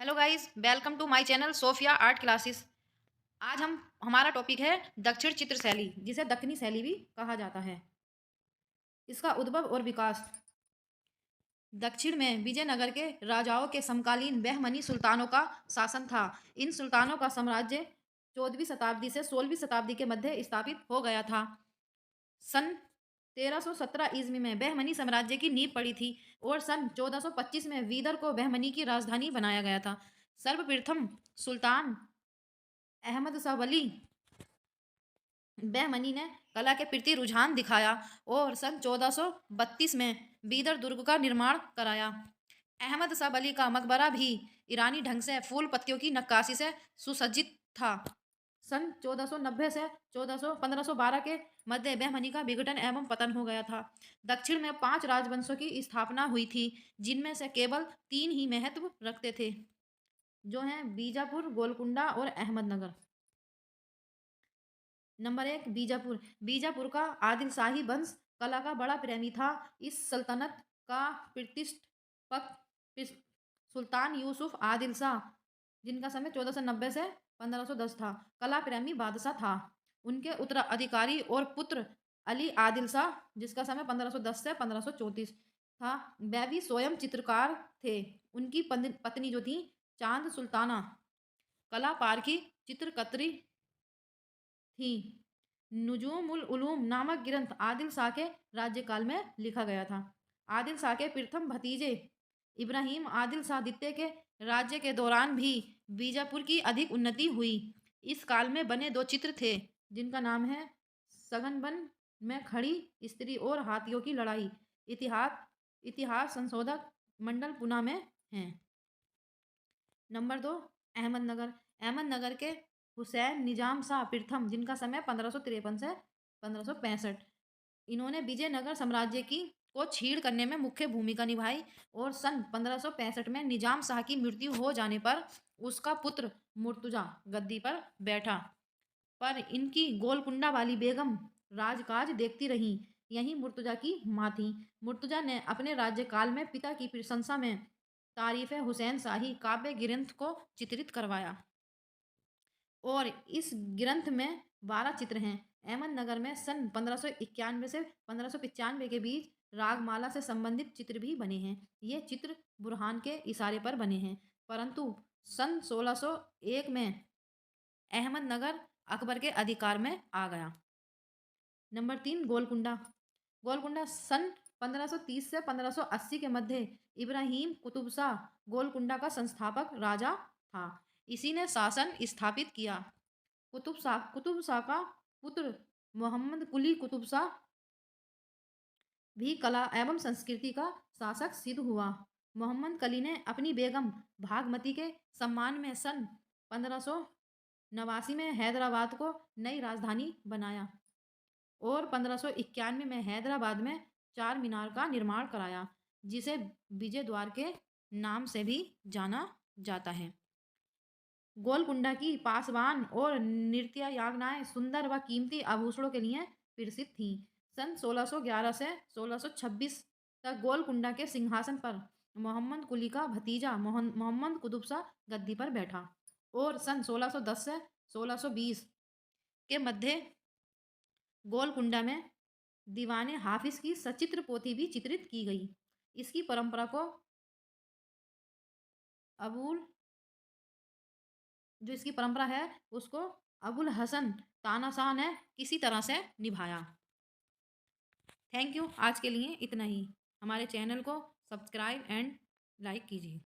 Hello guys, welcome to my channel Sophia art classes. आज हमारा topic है दक्षिण चित्र शैली, जिसे दक्कनी शैली भी कहा जाता है। इसका उद्भव और विकास। दक्षिण में विजयनगर के राजाओं के समकालीन बहमनी सुल्तानों का शासन था। इन सुल्तानों का साम्राज्य 14वीं शताब्दी से 16वीं शताब्दी के मध्य स्थापित हो गया था। सन 1317 ईस्वी में बहमनी साम्राज्य की नींव पड़ी थी और सन 1425 में बीदर को बहमनी की राजधानी बनाया गया था। सर्वप्रथम सुल्तान अहमद शाह वली बहमनी ने कला के प्रति रुझान दिखाया और सन 1432 में बीदर दुर्ग का निर्माण कराया। अहमद शाह वली का मकबरा भी ईरानी ढंग से फूल पत्तियों की नक्काशी से सुसज्जित था। सन 1490 से 1512 के मध्य बहमनी का विघटन एवं पतन हो गया था। दक्षिण में 5 राजवंशों की स्थापना हुई थी, जिनमें से केवल 3 ही महत्व रखते थे, जो हैं बीजापुर, गोलकुंडा और अहमदनगर। नंबर 1, बीजापुर। बीजापुर का आदिल शाही वंश कला का बड़ा प्रेमी था। इस सल्तनत का प्रतिष्ठपक सुल्तान यूसुफ आदिल शाह, जिनका समय 1490 से 1510 था, कला प्रेमी बादशाह था। उनके उत्तराधिकारी और पुत्र अली आदिल शाह, जिसका समय 1510 से 1534 था, वह भी स्वयं चित्रकार थे। उनकी पत्नी जो थी चांद सुल्ताना, कला पारखी चित्रकत्री थी। नुजूमुल उलूम नामक ग्रंथ आदिल शाह के राज्यकाल में लिखा गया था। आदिल शाह के प्रथम भतीजे इब्राहिम आदिल शाह द्वितीय के राज्य के दौरान भी बीजापुर की अधिक उन्नति हुई। इस काल में बने 2 चित्र थे, जिनका नाम है सगनबन में खड़ी स्त्री और हाथियों की लड़ाई। इतिहास इतिहास संशोधक मंडल पुना में हैं। नंबर 2, अहमदनगर। अहमदनगर के हुसैन निजाम शाह प्रथम, जिनका समय 1553 से 1565, इन्होंने विजयनगर साम्राज्य की को छीड़ करने में मुख्य भूमिका निभाई और सन 1565 में निजाम शाह की मृत्यु हो जाने पर उसका पुत्र मुर्तुजा गद्दी पर बैठा, पर इनकी गोलकुंडा वाली बेगम राजकाज देखती रहीं। यही मुर्तुजा की माँ थी। मुर्तुजा ने अपने राज्यकाल में पिता की प्रशंसा में तारीफ हुसैन शाही काव्य ग्रंथ को चित्रित करवाया और इस ग्रंथ में 12 चित्र हैं। अहमदनगर में सन 1591 से 1595 के बीच रागमाला से संबंधित चित्र भी बने हैं। ये चित्र बुरहान के इशारे पर बने हैं, परंतु सन 1601 में अहमदनगर अकबर के अधिकार में आ गया। नंबर 3, गोलकुंडा। गोलकुंडा सन 1530 से 1580 के मध्य इब्राहिम कुतुब शाह गोलकुंडा का संस्थापक राजा था। इसी ने शासन स्थापित किया। कुतुब शाह का पुत्र मोहम्मद कुली कुतुब शाह भी कला एवं संस्कृति का शासक सिद्ध हुआ। मोहम्मद कली ने अपनी बेगम भागमती के सम्मान में सन 1589 में हैदराबाद को नई राजधानी बनाया और 1591 में हैदराबाद में चार मीनार का निर्माण कराया, जिसे विजय द्वार के नाम से भी जाना जाता है। गोलकुंडा की पासवान और नृत्यांगनाएं सुंदर व कीमती आभूषणों के लिए प्रसिद्ध थीं। सन 1611 से 1626 तक गोलकुंडा के सिंहासन पर मोहम्मद कुली का भतीजा मोहम्मद कुतुब शाह गद्दी पर बैठा और सन 1610 से 1620 के मध्य गोलकुंडा में दीवाने हाफिज की सचित्र पोथी भी चित्रित की गई। इसकी परंपरा को अबुल जो इसकी परंपरा है उसको अबुल हसन तानाशाह ने किसी तरह से निभाया। Thank you. आज के लिए इतना ही। हमारे चैनल को सब्सक्राइब एंड लाइक कीजिए।